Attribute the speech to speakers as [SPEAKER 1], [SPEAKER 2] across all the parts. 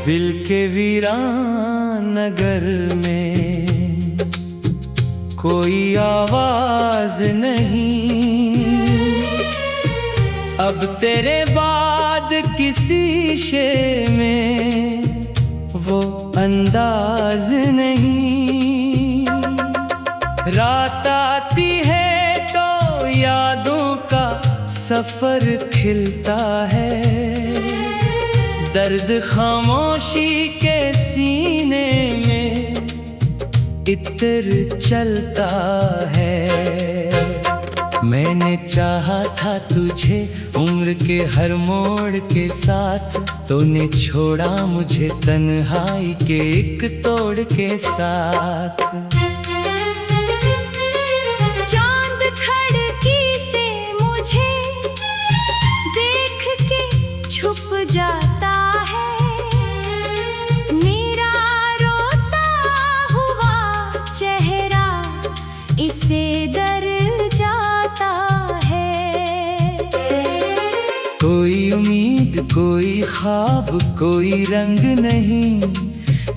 [SPEAKER 1] दिल के वीरान नगर में कोई आवाज नहीं, अब तेरे बाद किसी शे में वो अंदाज नहीं। रात आती है तो यादों का सफर खिलता है, दर्द खामोशी के सीने में इत्र चलता है। मैंने चाहा था तुझे उम्र के हर मोड़ के साथ, तूने छोड़ा मुझे तन्हाई के एक तोड़ के साथ।
[SPEAKER 2] चांद खिड़की से मुझे देख के छुप जाता है, मेरा रोता हुआ चेहरा इसे डर जाता है।
[SPEAKER 1] कोई उम्मीद, कोई ख्वाब, कोई रंग नहीं,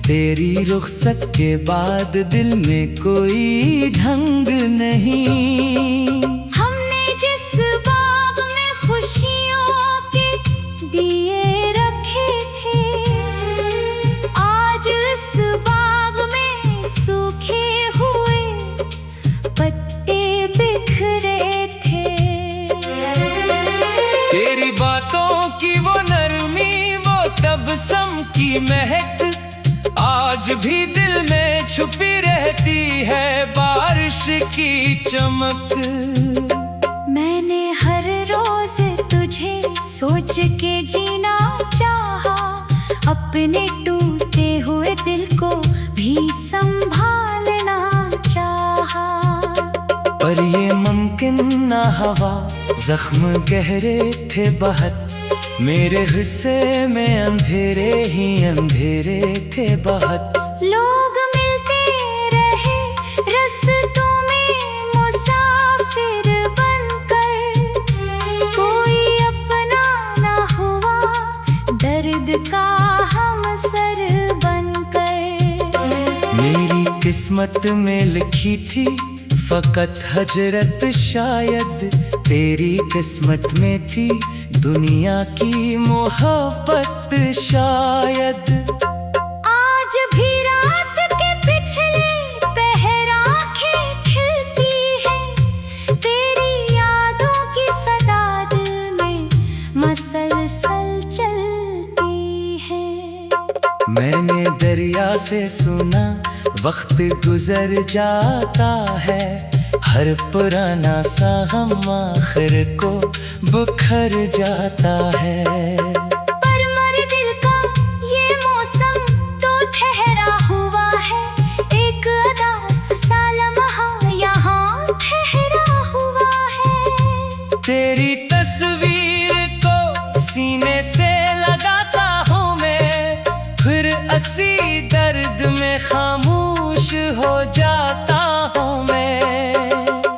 [SPEAKER 1] तेरी रुखसत के बाद दिल में कोई ढंग नहीं।
[SPEAKER 2] हमने जिस बाग में खुशियों के दिए रखे थे, आज इस बाग में सूखे हुए पत्ते बिखरे थे।
[SPEAKER 1] तेरी बातों की वो नरमी, वो तबस्सुम की महक, आज भी दिल में छुपी रहती है बारिश की चमक।
[SPEAKER 2] मैंने हर रोज तुझे सोच के जीना चाहा, अपने टूटे हुए दिल को भी संभालना चाहा।
[SPEAKER 1] पर ये मुमकिन ना हवा, जख्म गहरे थे बहुत, मेरे हिस्से में अंधेरे ही अंधेरे थे बहुत।
[SPEAKER 2] लोग मिलते रहे रास्तों में मुसाफिर बनकर, कोई अपना ना हुआ दर्द का हमसर बनकर।
[SPEAKER 1] मेरी किस्मत में लिखी थी फकत हजरत, शायद तेरी किस्मत में थी दुनिया की मोहब्बत शायद।
[SPEAKER 2] आज भी रात के पिछले पहर आँखें खिलती है, तेरी यादों की सदा दिल में मसलसल चलती है।
[SPEAKER 1] मैंने दरिया से सुना वक्त गुजर जाता है, हर पुराना सा हम आखिर को बुखर जाता है।
[SPEAKER 2] पर मर दिल का ये मौसम तो ठहरा हुआ है, एक अदास सा लम्हा यहाँ ठहरा हुआ है।
[SPEAKER 1] तेरी तस्वीर को सीने से लगाता हूँ मैं, फिर असी दर्द में खामोश हो जाता हूँ मैं।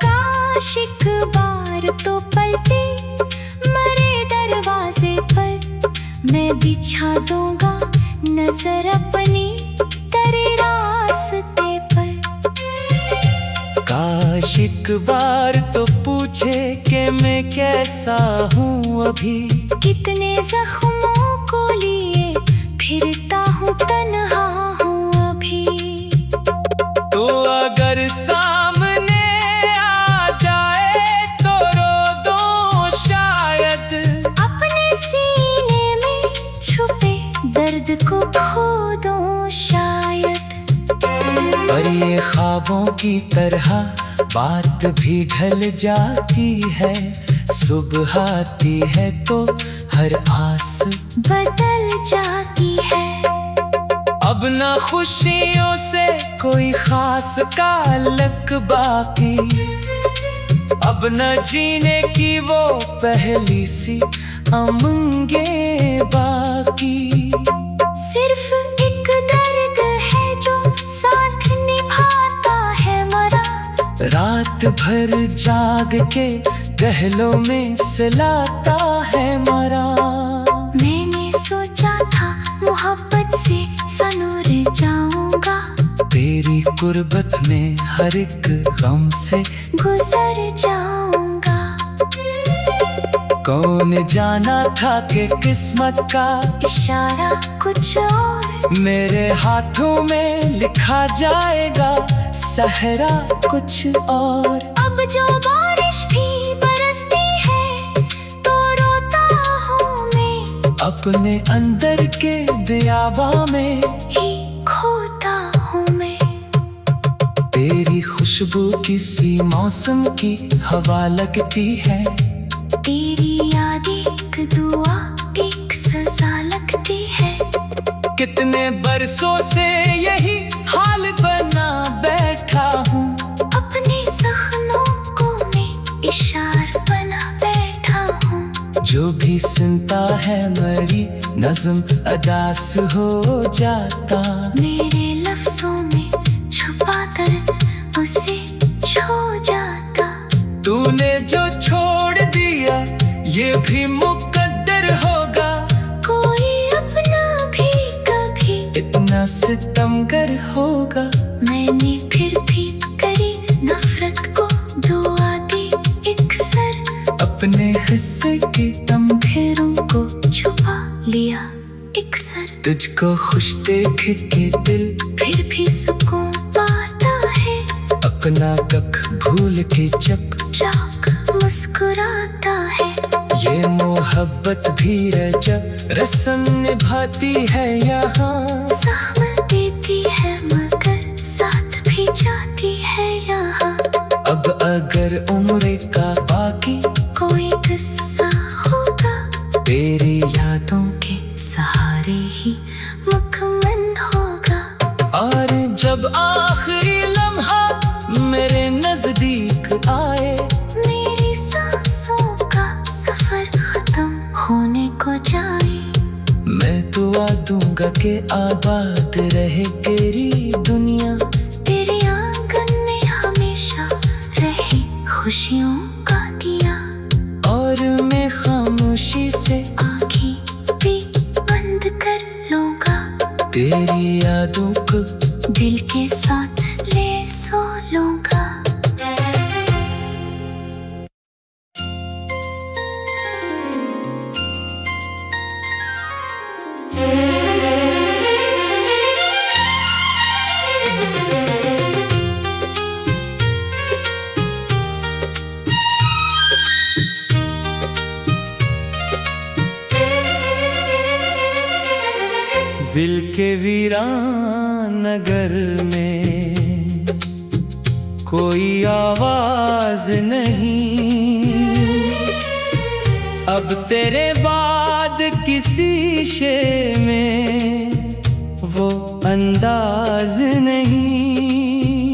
[SPEAKER 2] काश एक बार तो पलटे मरे दरवाजे पर, मैं बिछा दूंगा नजर अपनी तेरे रास्ते पर।
[SPEAKER 1] काश एक बार तो पूछे कि मैं कैसा हूँ अभी,
[SPEAKER 2] कितने जख्मों को लिए फिरता हूँ तन्हा हूँ अभी।
[SPEAKER 1] तो अगर सामने आ जाए तो रो दो शायद,
[SPEAKER 2] अपने सीने में छुपे दर्द को खो दो शायद।
[SPEAKER 1] पर ये ख्वाबों की तरह बात भी ढल जाती है, सुबह आती है तो हर आस
[SPEAKER 2] बदल जाती है।
[SPEAKER 1] अब ना खुशियों से कोई खास ताल्लुक बाकी, अब न जीने की वो पहली सी उमंगे बाकी।
[SPEAKER 2] सिर्फ एक दर्द है जो साथ निभाता है मरा,
[SPEAKER 1] रात भर जाग के गहलों में सिलाता है मरा।
[SPEAKER 2] मैंने सोचा था मोहब्बत जाऊंगा।
[SPEAKER 1] तेरी कुर्बत में हर एक गम से
[SPEAKER 2] गुजर जाऊंगा।
[SPEAKER 1] कौन जाना था कि किस्मत का
[SPEAKER 2] इशारा कुछ और,
[SPEAKER 1] मेरे हाथों में लिखा जाएगा सहरा कुछ और।
[SPEAKER 2] अब जो बारिश भी बरसती है तो रोता हूँ मैं,
[SPEAKER 1] अपने अंदर के बियाबा में
[SPEAKER 2] ही खोता हूँ मैं।
[SPEAKER 1] तेरी खुशबू किसी मौसम की हवा लगती है,
[SPEAKER 2] तेरी याद एक दुआ एक सजा लगती है।
[SPEAKER 1] कितने बरसों से यही हाल बना बैठा हूँ,
[SPEAKER 2] अपने जख्मों को मैं इशार बना बैठा हूँ।
[SPEAKER 1] जो भी सुनता है मेरी नज़्म अदास हो जाता।
[SPEAKER 2] मेरे लफ्जों में छुपा कर उसे छो जाता।
[SPEAKER 1] तूने जो छोड़ दिया ये भी मुकद्दर होगा,
[SPEAKER 2] कोई अपना भी कभी
[SPEAKER 1] इतना सितमगर होगा।
[SPEAKER 2] मैंने फिर भी करी नफरत को दुआ दी एक सर,
[SPEAKER 1] अपने हिस्से के तमघेरों को
[SPEAKER 2] छुपा लिया एक सर।
[SPEAKER 1] तुझको खुश देख के दिल
[SPEAKER 2] फिर भी सुकून पाता है,
[SPEAKER 1] अपना तक भूल के जब
[SPEAKER 2] चाक मुस्कुराता है।
[SPEAKER 1] ये मोहब्बत भी रजब रस्म निभाती है यहाँ,
[SPEAKER 2] ज़हमत देती है मगर साथ भी जाती है यहाँ।
[SPEAKER 1] अब अगर उम्र का बाकी
[SPEAKER 2] कोई किस्सा होगा,
[SPEAKER 1] तेरी यादों
[SPEAKER 2] के सहारे ही मुकम्मल होगा।
[SPEAKER 1] और जब आखिरी लम्हा मेरे नजदीक आए,
[SPEAKER 2] मेरी सांसों का सफर खत्म होने को जाए,
[SPEAKER 1] मैं दुआ दूंगा कि आबाद रहे तेरी दुनिया।
[SPEAKER 2] तेरे आंगन में हमेशा रहे खुशियों का दिया।
[SPEAKER 1] और मैं खामोशी से
[SPEAKER 2] आँखें भी बंद कर लूंगा,
[SPEAKER 1] तेरी यादों को
[SPEAKER 2] दिल के साथ ले सो लूंगा।
[SPEAKER 1] दिल के वीरान नगर में कोई आवाज नहीं, अब तेरे बाद किसी शे में वो अंदाज नहीं।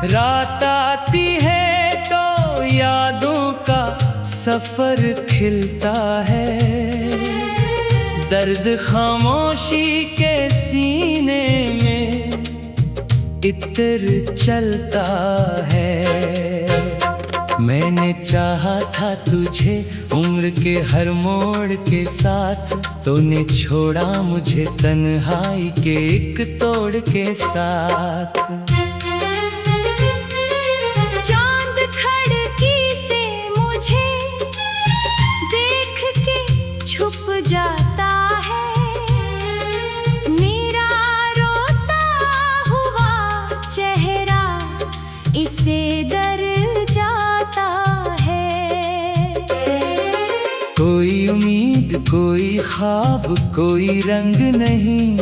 [SPEAKER 1] रात आती है तो यादों का सफर खिलता है, दर्द खामोशी के सीने में इतर चलता है। मैंने चाहा था तुझे उम्र के हर मोड़ के साथ, तूने छोड़ा मुझे तन्हाई के एक तोड़ के साथ।
[SPEAKER 2] चांद खिड़की से मुझे देख के छुप जाता है, मेरा रोता हुआ चेहरा इसे डर जाता है।
[SPEAKER 1] कोई उम्मीद कोई ख्वाब कोई रंग नहीं,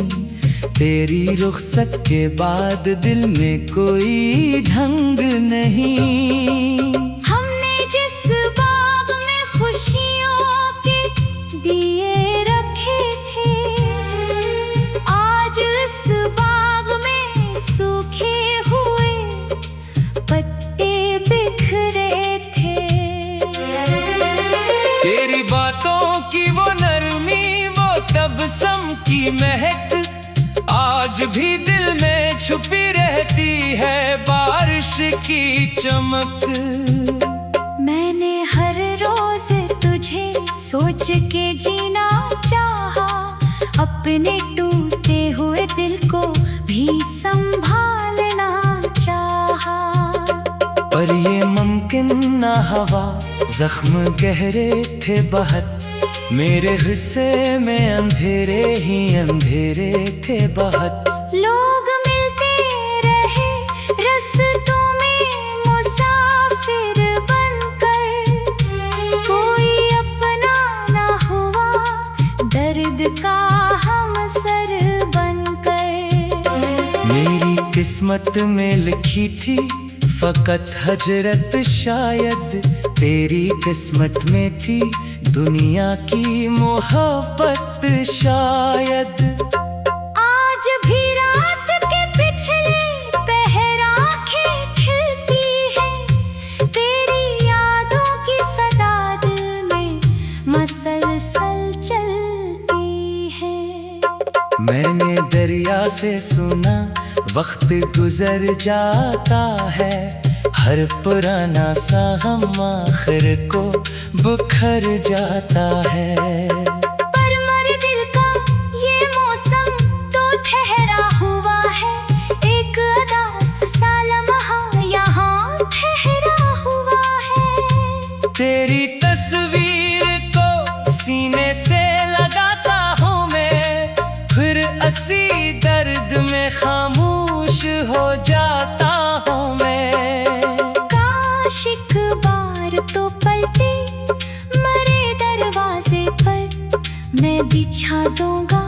[SPEAKER 1] तेरी रुखसत के बाद दिल में कोई ढंग नहीं।
[SPEAKER 2] हमने जिस बाग में खुशियों के दिए रखे थे, आज इस बाग में सूखे हुए पत्ते बिखरे थे।
[SPEAKER 1] तेरी बातों की वो नरमी वो तबस्सुम की महक, आज भी दिल में छुपी रहती है बारिश की चमक।
[SPEAKER 2] मैंने हर रोज तुझे सोच के जीना चाहा, अपने टूटे हुए दिल को
[SPEAKER 1] हवा, जख्म गहरे थे बहुत, मेरे हिस्से में अंधेरे ही अंधेरे थे बहुत।
[SPEAKER 2] लोग मिलते रहे रास्तों में मुसाफिर बनकर, कोई अपना ना हुआ दर्द का हमसर बनकर।
[SPEAKER 1] मेरी किस्मत में लिखी थी फकत हजरत, शायद तेरी किस्मत में थी दुनिया की मोहब्बत शायद।
[SPEAKER 2] आज भी रात के पिछले पहर आँखें खिलती है, तेरी यादों की सदा दिल में मसलसल चलती है।
[SPEAKER 1] मैंने दरिया से सुना वक्त गुजर जाता है, हर पुराना सा हम आखिर को बुखर जाता है।
[SPEAKER 2] पर मर दिल का ये मौसम तो ठहरा हुआ है, एक अदास सा लम्हा यहाँ ठहरा हुआ है।
[SPEAKER 1] तेरी तस्वीर को सीने से लगाता हूँ मैं, फिर असी दर्द में खामोश हो जाता हूँ मैं।
[SPEAKER 2] काश एक बार तो पलटे मरे दरवाजे पर, मैं बिछा दूंगा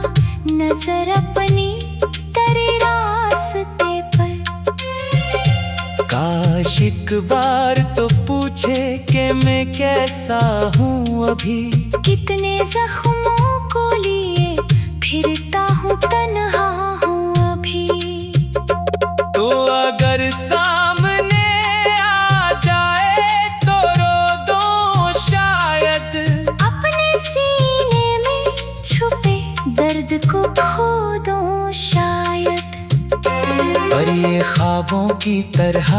[SPEAKER 2] नजर अपनी तेरे रास्ते पर।
[SPEAKER 1] काश एक बार तो पूछे कि मैं कैसा हूँ अभी,
[SPEAKER 2] कितने जख्मों को लिए फिरता हूँ तन्हा हूँ अभी।
[SPEAKER 1] तो अगर सामने आ जाए तो रो दो शायद,
[SPEAKER 2] अपने सीने में छुपे दर्द को खो दो शायद।
[SPEAKER 1] पर ये ख्वाबों की तरह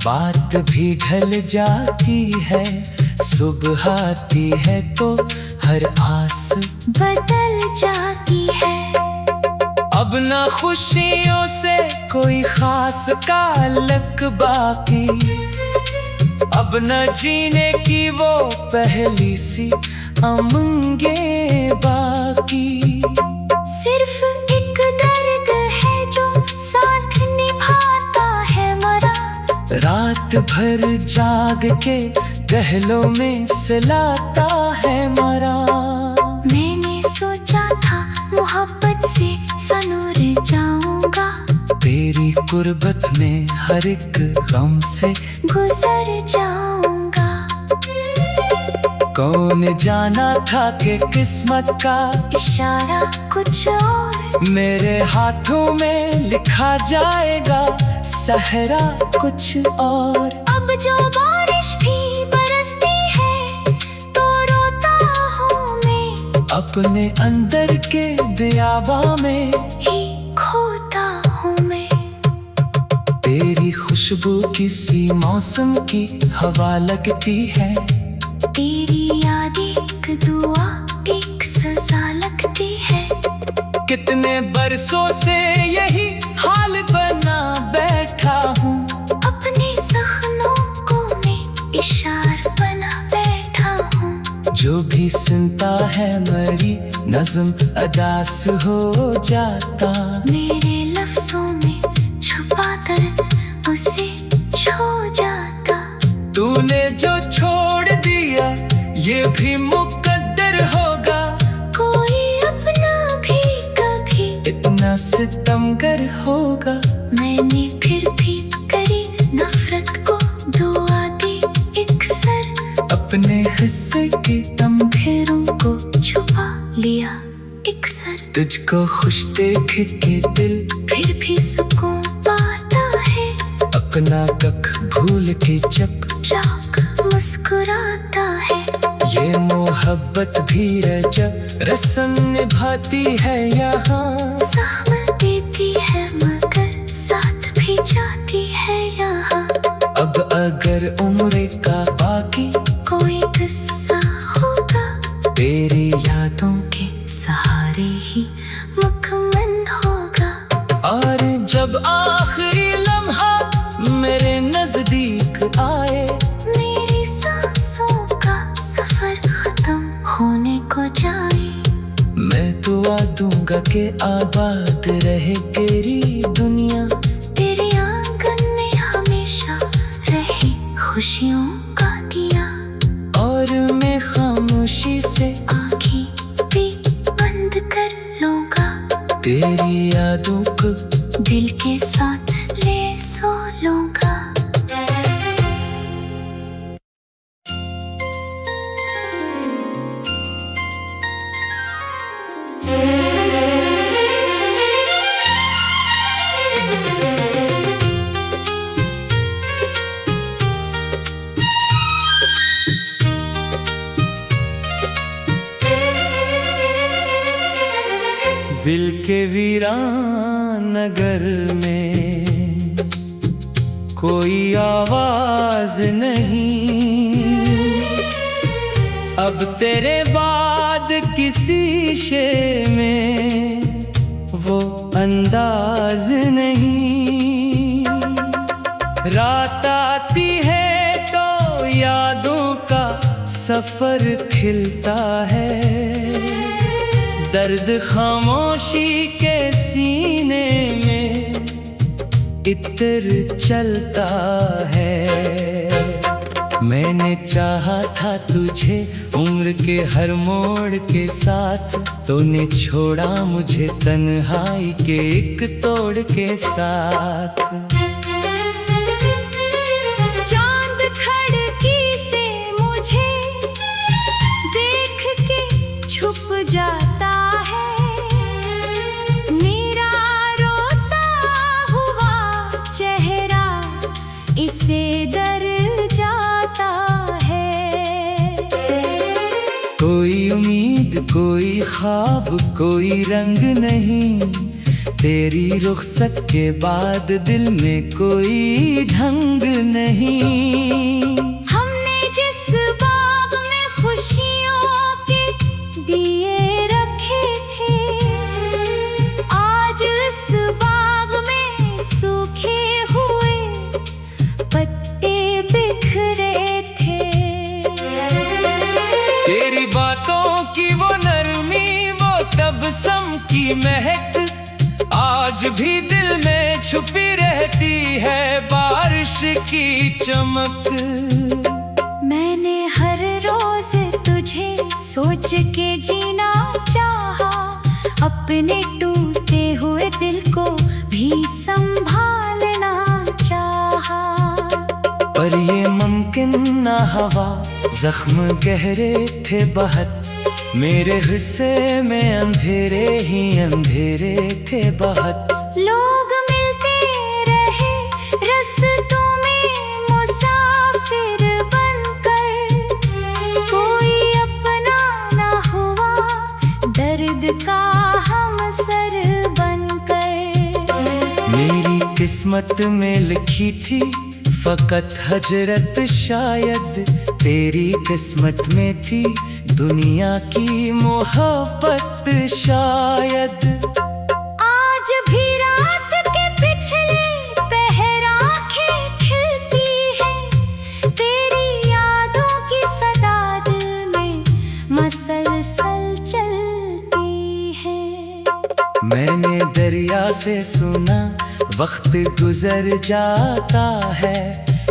[SPEAKER 1] बात भी ढल जाती है, सुबह आती है तो हर आस
[SPEAKER 2] बदल जाती है।
[SPEAKER 1] अब ना खुशियों से कोई खास ताल्लुक बाकी, अब न जीने की वो पहली सी उमंगे बाकी।
[SPEAKER 2] सिर्फ एक दर्द है जो साथ निभाता है मरा,
[SPEAKER 1] रात भर जाग के गहलों में सिलाता है मरा।
[SPEAKER 2] मैंने सोचा था मोहब्बत से सनूर जाऊंगा,
[SPEAKER 1] तेरी कुर्बत में हर एक गम से
[SPEAKER 2] गुजर जाऊंगा।
[SPEAKER 1] कौन जाना था कि किस्मत का
[SPEAKER 2] इशारा कुछ और,
[SPEAKER 1] मेरे हाथों में लिखा जाएगा सहरा कुछ और।
[SPEAKER 2] अब जो बारिश भी बरसती है तो रोता हूँ मैं,
[SPEAKER 1] अपने अंदर के दियाबा में
[SPEAKER 2] ही खोता हूँ मैं।
[SPEAKER 1] तेरी खुशबू किसी मौसम की हवा लगती है,
[SPEAKER 2] तेरी याद एक दुआ एक सजा लगती है।
[SPEAKER 1] कितने बरसों से यही हाल बना बैठा हूँ,
[SPEAKER 2] अपने जख्मों को मैं इशार बना बैठा हूँ।
[SPEAKER 1] जो भी सुनता है मेरी नज़्म अदास हो जाता।
[SPEAKER 2] मेरे लफ्जों में छुपा कर उसे छो जाता।
[SPEAKER 1] तूने जो छोड़ दिया ये भी मुकद्दर होगा,
[SPEAKER 2] कोई अपना भी कभी
[SPEAKER 1] इतना सितमगर होगा।
[SPEAKER 2] मैंने फिर भी करी नफरत को दुआ दी एक सर,
[SPEAKER 1] अपने हिस्से के तमघेरों को
[SPEAKER 2] छुपा लिया एक सर।
[SPEAKER 1] तुझको खुश देख के दिल
[SPEAKER 2] फिर भी सुकून पाता है,
[SPEAKER 1] अपना कख भूल के
[SPEAKER 2] चाक मुस्कुराता है।
[SPEAKER 1] ये मोहब्बत भी रजब रस्म निभाती है यहाँ,
[SPEAKER 2] ज़हमत देती है मगर साथ भी जाती है यहाँ।
[SPEAKER 1] अब अगर उम्र का बाकी
[SPEAKER 2] कोई किस्सा होगा,
[SPEAKER 1] तेरी यादों
[SPEAKER 2] के सहारे ही मुकम्मल होगा।
[SPEAKER 1] और जब आखिरी लम्हा मेरे नजदीक आए,
[SPEAKER 2] मेरी सांस
[SPEAKER 1] दूंगा कि आबाद रहे तेरी दुनिया।
[SPEAKER 2] तेरे आंगन में हमेशा रहे खुशियों का दिया।
[SPEAKER 1] और मैं खामोशी से
[SPEAKER 2] आँखें भी बंद कर लूंगा।
[SPEAKER 1] तेरी यादों को
[SPEAKER 2] दिल के साथ ले सो लूंगा।
[SPEAKER 1] दिल के वीरान नगर में कोई आवाज नहीं। अब तेरे बाद किसी शे में वो अंदाज नहीं। रात आती है तो यादों का सफर खिलता है। दर्द खामोशी के सीने में इत्र चलता है। मैंने चाहा था तुझे उम्र के हर मोड़ के साथ, तूने छोड़ा मुझे तन्हाई के एक तोड़ के साथ।
[SPEAKER 2] चांद खिड़की से मुझे देख के छुप जाता है। मेरा रोता हुआ चेहरा इसे डर जाता है।
[SPEAKER 1] कोई उम्मीद, कोई ख्वाब, कोई रंग नहीं। तेरी रुखसत के बाद दिल में कोई ढंग नहीं।
[SPEAKER 2] हमने जिस बाग में खुशियों के दिए रखे थे, आज इस बाग में सूखे हुए पत्ते बिखरे थे।
[SPEAKER 1] तेरी बातों की वो नरमी, वो तबस्सुम की महक, आज भी दिल में छुपी रहती है बारिश की चमक।
[SPEAKER 2] मैंने हर रोज तुझे सोच के जीना चाहा, अपने टूटे हुए दिल को भी संभालना चाहा।
[SPEAKER 1] पर ये मुमकिन ना हवा, जख्म गहरे थे बहुत। मेरे हिस्से में अंधेरे ही अंधेरे थे बहुत।
[SPEAKER 2] लोग मिलते रहे रास्तों में मुसाफिर बनकर, कोई अपना ना हुआ दर्द का हमसर बनकर।
[SPEAKER 1] मेरी किस्मत में लिखी थी फकत हजरत, शायद तेरी किस्मत में थी दुनिया की मोहब्बत शायद।
[SPEAKER 2] आज भी रात के पिछले पहर आँखें खिलती है, तेरी यादों की सदा दिल में मसलसल चलती है।
[SPEAKER 1] मैंने दरिया से सुना वक्त गुजर जाता है,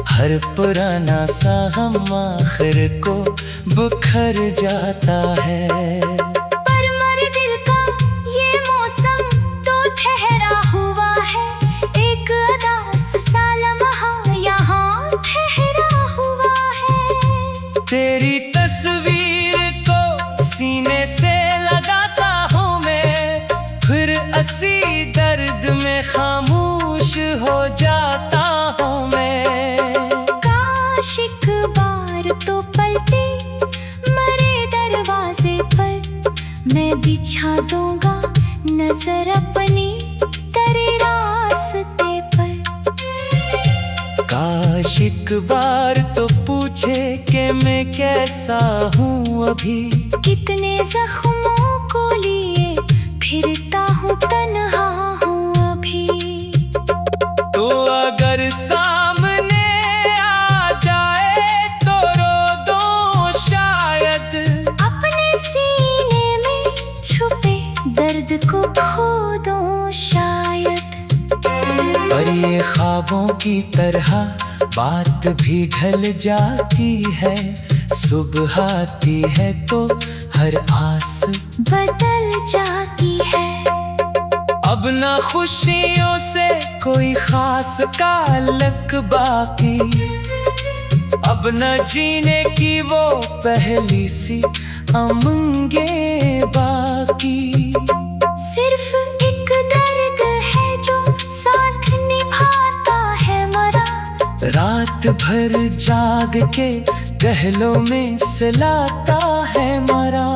[SPEAKER 1] हर पुराना सा हम आखिर को बुखर जाता है।
[SPEAKER 2] पर मेरे दिल का ये मौसम तो ठहरा हुआ है, एक अदास सा लम्हा यहाँ ठहरा हुआ है।
[SPEAKER 1] तेरी तस्वीर को सीने से लगाता हूँ मैं, फिर असी दर्द में खामोश हो जाता हूँ मैं।
[SPEAKER 2] काश एक बार तो पलटे मेरे दरवाजे पर, मैं बिछा दूंगा नजर अपनी तेरे रास्ते पर।
[SPEAKER 1] काश एक बार तो पूछे कि मैं कैसा हूँ अभी,
[SPEAKER 2] कितने जख्मों को लिए फिरता हूँ तन्हा हूँ अभी।
[SPEAKER 1] तो अगर सामने आ जाए तो रो दो शायद,
[SPEAKER 2] अपने सीने में छुपे दर्द को खो दूं शायद।
[SPEAKER 1] पर ये ख्वाबों की तरह बात भी ढल जाती है। सुबह आती है तो हर आस
[SPEAKER 2] बदल जाती है।
[SPEAKER 1] अब ना खुशियों से कोई खास ताल्लुक बाकी, अब न जीने की वो पहली सी उमंगें बाकी।
[SPEAKER 2] सिर्फ एक दर्द है जो साथ निभाता है मरा।
[SPEAKER 1] रात भर जाग के गहलों में सिलाता है मरा।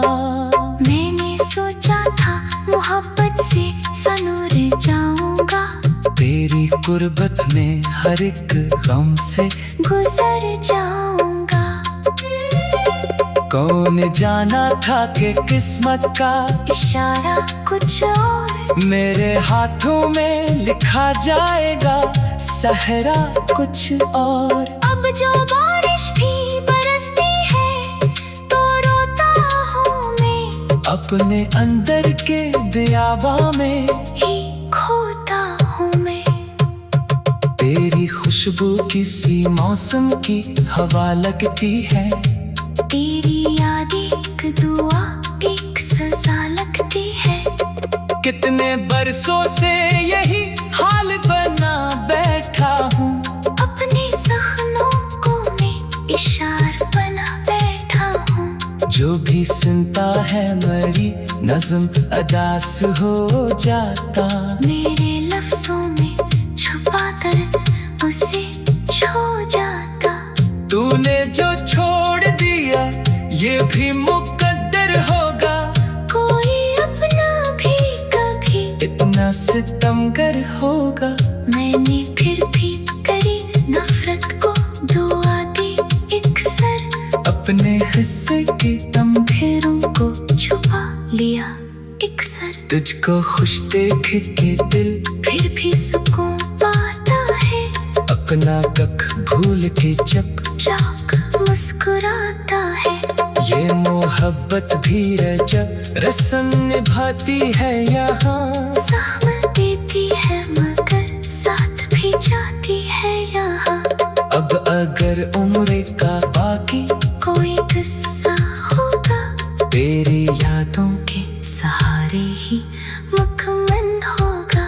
[SPEAKER 2] मैंने सोचा था मोहब्बत से सनूर जाऊंगा।
[SPEAKER 1] तेरी कुर्बत में हर एक गम से
[SPEAKER 2] गुजर जाऊंगा।
[SPEAKER 1] कौन जाना था कि किस्मत का
[SPEAKER 2] इशारा कुछ और
[SPEAKER 1] मेरे हाथों में लिखा जाएगा, सहरा कुछ और।
[SPEAKER 2] अब जो बारिश भी बरसती है तो रोता हूँ मैं।
[SPEAKER 1] अपने अंदर के दियाबा में
[SPEAKER 2] ही खोता हूँ मैं।
[SPEAKER 1] तेरी खुशबू किसी मौसम की हवा लगती है।
[SPEAKER 2] तेरी याद एक दुआ एक सजा लगती है।
[SPEAKER 1] कितने बरसों से यही हाल बना बैठा हूँ।
[SPEAKER 2] अपने जख्मों को मैं इशार बना बैठा हूँ।
[SPEAKER 1] जो भी सुनता है मेरी नज़्म अदास हो जाता।
[SPEAKER 2] मेरे लफ्जों में छुपा कर उसे छो जाता।
[SPEAKER 1] तूने जो छोड़ दिया ये भी मुकद्दर होगा।
[SPEAKER 2] कोई अपना भी कभी
[SPEAKER 1] इतना सितमगर होगा।
[SPEAKER 2] मैंने फिर भी करी नफरत को दुआ दी एक सर।
[SPEAKER 1] अपने हिस्से के तमघेरों को
[SPEAKER 2] छुपा लिया एक सर।
[SPEAKER 1] तुझको खुश देख के दिल
[SPEAKER 2] फिर भी सुकून पाता है।
[SPEAKER 1] अपना कख भूल के
[SPEAKER 2] चाक मुस्कुराता है।
[SPEAKER 1] ये मोहब्बत भी रजब रस्म निभाती है यहाँ।
[SPEAKER 2] ज़हमत देती है मगर साथ भी जाती है यहाँ।
[SPEAKER 1] अब अगर उम्र का बाकी
[SPEAKER 2] कोई किस्सा होगा
[SPEAKER 1] तेरी यादों
[SPEAKER 2] के सहारे ही मुकम्मल होगा।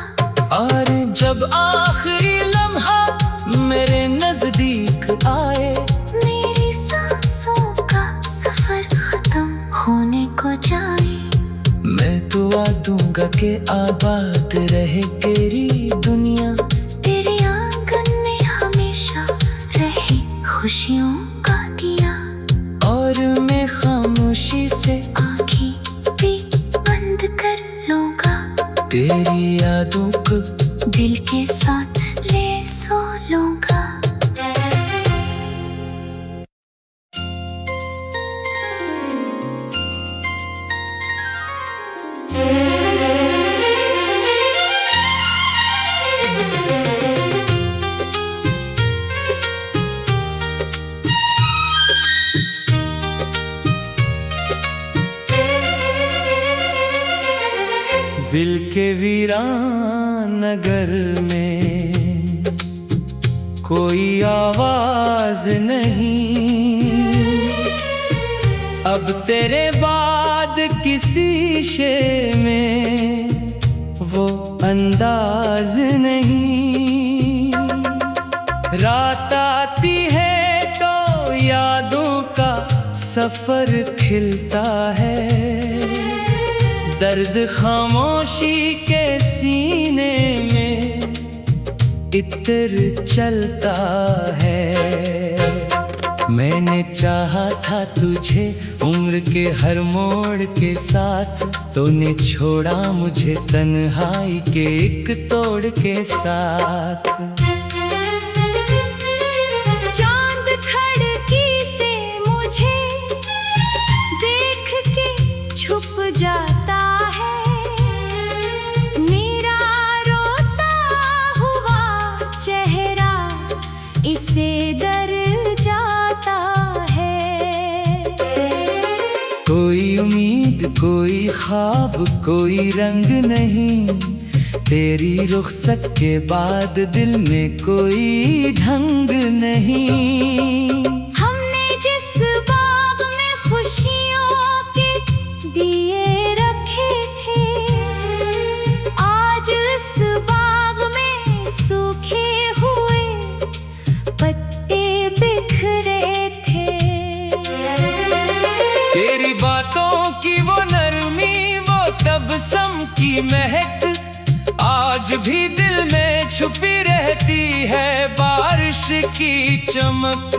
[SPEAKER 1] और जब आखिरी लम्हा मेरे नजदीक आए,
[SPEAKER 2] मेरी सांसों का सफर खत्म होने को जाए,
[SPEAKER 1] मैं दुआ दूंगा कि आबाद रहे तेरी दुनिया।
[SPEAKER 2] तेरे आंगन में हमेशा रहे खुशियों का दिया।
[SPEAKER 1] और मैं खामोशी से
[SPEAKER 2] आँखें भी बंद कर लूंगा।
[SPEAKER 1] तेरी यादों को
[SPEAKER 2] दिल के साथ ले सो लूंगा।
[SPEAKER 1] दिल के वीरान नगर में कोई आवाज नहीं। अब तेरे बाद किसी शे में वो अंदाज नहीं। रात आती है तो यादों का सफर खिलता है। दर्द खामोशी के सीने में इत्र चलता है। मैंने चाहा था तुझे उम्र के हर मोड़ के साथ, तूने छोड़ा मुझे तन्हाई के एक तोड़ के साथ।
[SPEAKER 2] चांद खिड़की से मुझे देख के छुप जाता है। मेरा रोता हुआ चेहरा इसे डर जाता है।
[SPEAKER 1] कोई उम्मीद उम्मीद कोई ख्वाब कोई रंग नहीं, तेरी रुखसत के बाद दिल में कोई ढंग नहीं।
[SPEAKER 2] हमने जिस बाग में खुशियों के दिए रखे थे, आज इस बाग में सूखे हुए पत्ते बिखरे थे।
[SPEAKER 1] तेरी बातों की वो नरमी, वो तबस्सुम की महक, आज भी दिल में छुपी रहती है बारिश की चमक।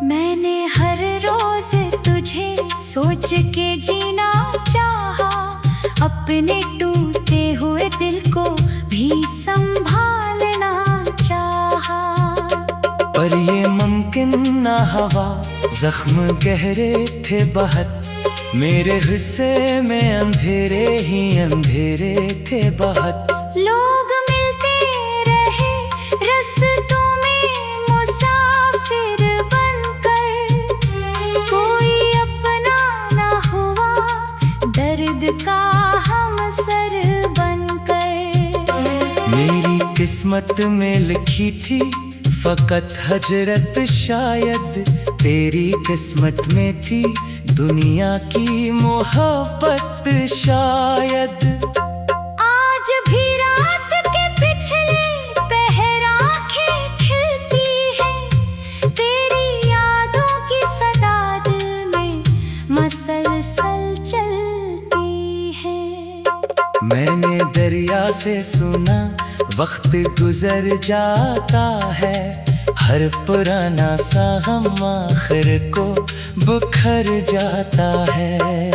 [SPEAKER 2] मैंने हर रोज तुझे सोच के जीना चाहा, अपने टूटे हुए दिल को भी संभालना चाहा।
[SPEAKER 1] पर ये मुमकिन ना हवा, जख्म गहरे थे बहुत, मेरे हिस्से में अंधेरे ही अंधेरे थे बहुत।
[SPEAKER 2] लोग मिलते रहे रास्तों में मुसाफिर बनकर, कोई अपना ना हुआ दर्द का हमसर बनकर।
[SPEAKER 1] मेरी किस्मत में लिखी थी फकत हजरत, शायद तेरी किस्मत में थी दुनिया की मोहब्बत शायद।
[SPEAKER 2] आज भी रात के पिछले पहर आँखें खिलती है, तेरी यादों की सदा दिल में मसलसल चलती है।
[SPEAKER 1] मैंने दरिया से सुना वक्त गुजर जाता है, हर पुराना सा गम आखिर को बुखर जाता है।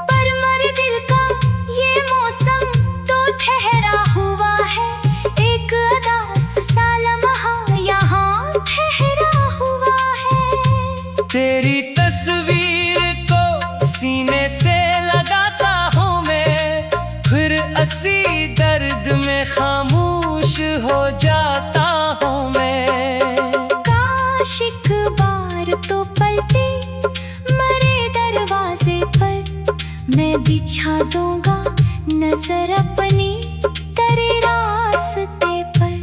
[SPEAKER 2] पर मर दिल का ये मौसम तो ठहरा हुआ है, एक अदास सा लम्हा यहाँ ठहरा हुआ है।
[SPEAKER 1] तेरी तस्वीर को सीने से लगाता हूँ मैं, फिर असी दर्द में खामोश हो जाता हूँ मैं।
[SPEAKER 2] काश एक बार तो पलटे मरे दरवाजे पर, मैं बिछा दूंगा नजर अपनी तेरे रास्ते पर।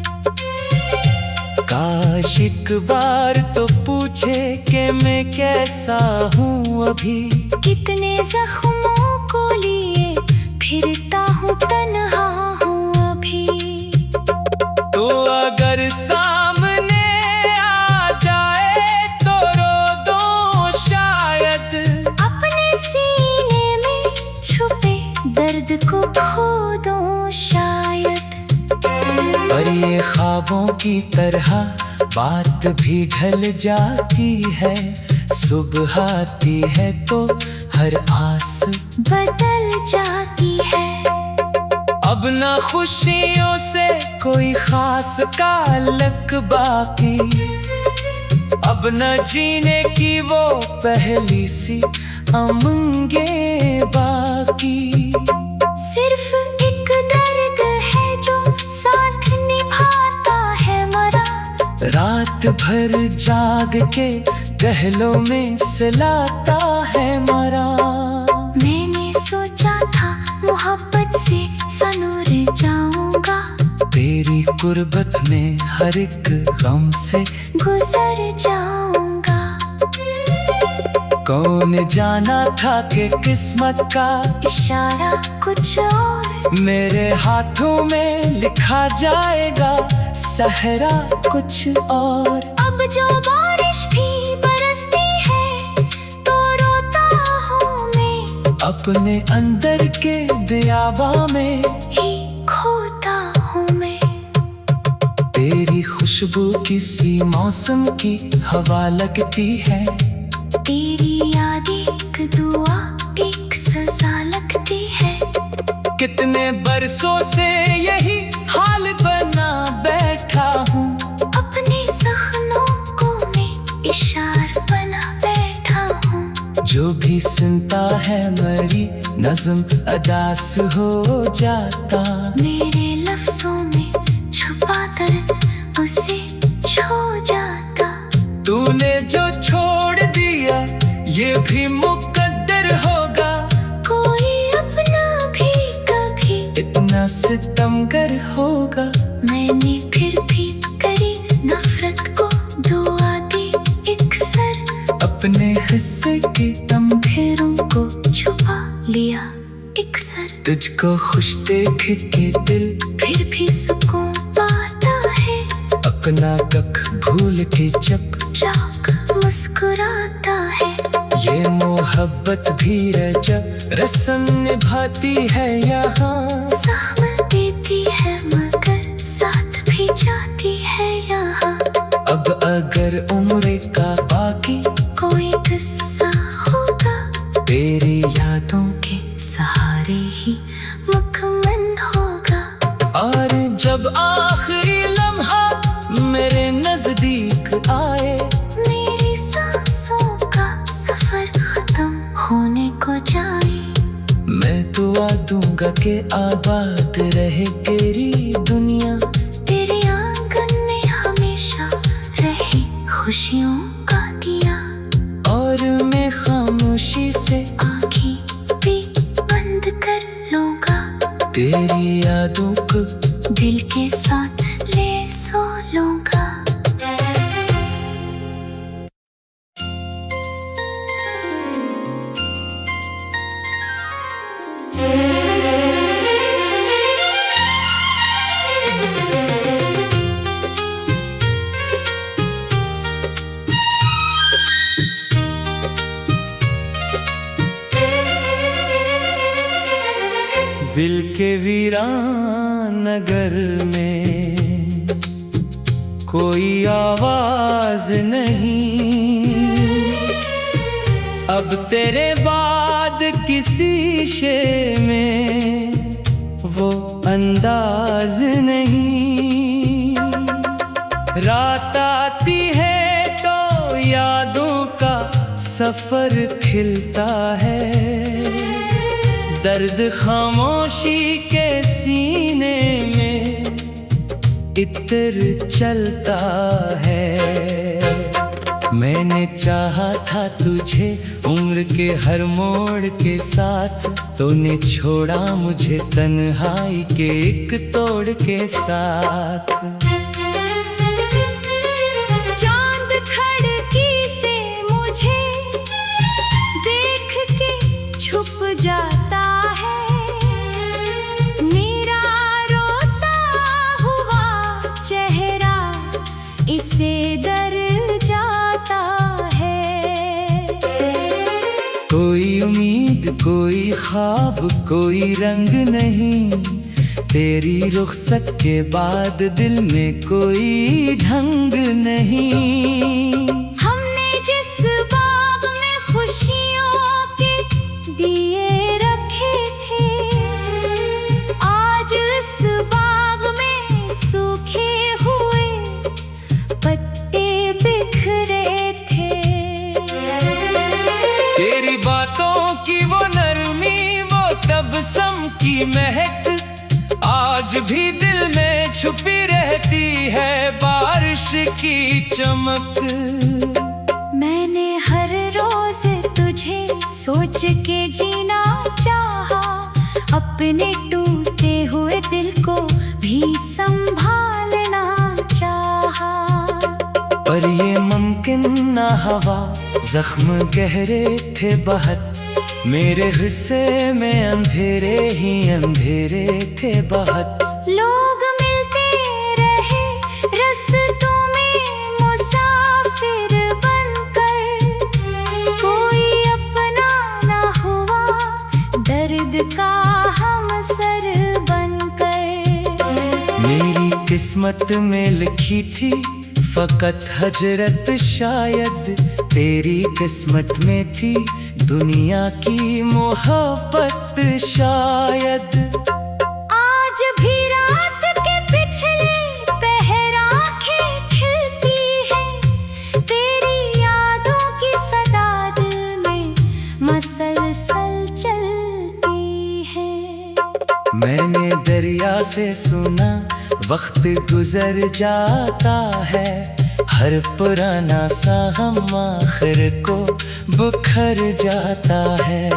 [SPEAKER 1] काश एक बार तो पूछे कि मैं कैसा हूँ अभी,
[SPEAKER 2] कितने जख्मों को लिए फिरता हूँ तन्हा हूँ अभी।
[SPEAKER 1] तो अगर सामने आ जाए तो रो दो शायद,
[SPEAKER 2] अपने सीने में छुपे दर्द को खो दूं शायद।
[SPEAKER 1] पर ये ख्वाबों की तरह बात भी ढल जाती है, सुबह आती है तो हर आस
[SPEAKER 2] बदल जाती है।
[SPEAKER 1] अब ना खुशियों से कोई खास कालक बाकी, अब न जीने की वो पहली सी उमंगे बाकी।
[SPEAKER 2] सिर्फ एक दर्द है जो साथ निभाता है मरा,
[SPEAKER 1] रात भर जाग के गहलों में सिलाता है मरा।
[SPEAKER 2] मैंने सोचा था मोहब्बत से सनूर जाऊंगा,
[SPEAKER 1] तेरी कुर्बत में हर एक गम से
[SPEAKER 2] गुजर जाऊंगा।
[SPEAKER 1] कौन जाना था कि किस्मत का
[SPEAKER 2] इशारा कुछ और,
[SPEAKER 1] मेरे हाथों में लिखा जाएगा सहरा कुछ और।
[SPEAKER 2] अब जो बारिश भी बरसती है तो रोता हूँ मैं,
[SPEAKER 1] अपने अंदर के दियाबा में
[SPEAKER 2] ही खोता हूँ मैं।
[SPEAKER 1] तेरी खुशबू किसी मौसम की हवा लगती है,
[SPEAKER 2] तेरी याद एक दुआ एक सजा लगती है।
[SPEAKER 1] कितने बरसों से यही हाल बना बैठा हूँ,
[SPEAKER 2] अपने जख्मों को मैं इशार बना बैठा हूँ।
[SPEAKER 1] जो भी सुनता है मेरी नज़्म अदास हो जाता।
[SPEAKER 2] मेरे लफ्जों में छुपा कर उसे छो जाता।
[SPEAKER 1] तूने जो छोड़ दिया ये भी मुकद्दर होगा, मगर होगा।
[SPEAKER 2] मैंने फिर भी करी नफरत को दुआ दी एक सर,
[SPEAKER 1] अपने हिस्से के तमघेरों को
[SPEAKER 2] छुपा लिया एक सर।
[SPEAKER 1] तुझको खुश देख के दिल
[SPEAKER 2] फिर भी सुकून पाता है,
[SPEAKER 1] अपना दुख भूल के
[SPEAKER 2] चुपचाप मुस्कुराता है।
[SPEAKER 1] ये मोहब्बत भी रस्म निभाती है यहाँ,
[SPEAKER 2] ज़हमत देती है मगर साथ भी जाती है यहाँ।
[SPEAKER 1] अब अगर उम्र का बाकी
[SPEAKER 2] कोई किस्सा होगा,
[SPEAKER 1] तेरी यादों
[SPEAKER 2] के सहारे ही मुकम्मल होगा।
[SPEAKER 1] और जब आखिरी लम्हा मेरे नजदीक आए,
[SPEAKER 2] मेरी सांसों का सफर खत्म होने को जाए,
[SPEAKER 1] मैं दुआ दूंगा कि आबाद रहे तेरी दुनिया।
[SPEAKER 2] तेरे आंगन में हमेशा रहे खुशियों का दिया।
[SPEAKER 1] और मैं खामोशी से
[SPEAKER 2] आँखें भी बंद कर लूँगा,
[SPEAKER 1] तेरी यादों को
[SPEAKER 2] दिल के साथ ले सो लूँगा।
[SPEAKER 1] दिल के वीरान नगर में कोई आवाज नहीं, अब तेरे बाद किसी शे में वो अंदाज नहीं। रात आती है तो यादों का सफर खिलता है, दर्द खामोशी के सीने में इतर चलता है। मैंने चाहा था तुझे उम्र के हर मोड़ के साथ, तूने छोड़ा मुझे तन्हाई के एक तोड़ के साथ।
[SPEAKER 2] चांद खिड़की से मुझे देख के छुप जाता है, मेरा रोता हुआ चेहरा इसे डर जाता है।
[SPEAKER 1] कोई उम्मीद, कोई ख्वाब, कोई रंग नहीं, तेरी रुखसत के बाद दिल में कोई ढंग नहीं।
[SPEAKER 2] हमने जिस बाग में खुशियों के दिए रखे थे, आज इस बाग में सूखे हुए पत्ते बिखरे थे।
[SPEAKER 1] तेरी बातों की वो नरमी, वो तबस्सुम की महक, आज भी दिल में छुपी रहती है बारिश की चमक।
[SPEAKER 2] मैंने हर रोज तुझे सोच के जीना चाहा, अपने टूटे हुए दिल को भी संभालना चाहा।
[SPEAKER 1] पर ये मुमकिन ना हवा, जख्म गहरे थे बहुत, मेरे हिस्से में अंधेरे ही अंधेरे थे बहुत।
[SPEAKER 2] लोग मिलते रहे रास्तों में मुसाफिर बनकर, कोई अपना ना हुआ दर्द का हमसर बनकर।
[SPEAKER 1] मेरी किस्मत में लिखी थी फकत हजरत, शायद तेरी किस्मत में थी दुनिया की मोहब्बत शायद।
[SPEAKER 2] आज भी रात के पिछले पहर आँखें खिलती है, तेरी यादों की सदा दिल में मसलसल चलती है।
[SPEAKER 1] मैंने दरिया से सुना वक्त गुजर जाता है, हर पुराना सा हम आखिर को बुखर जाता है।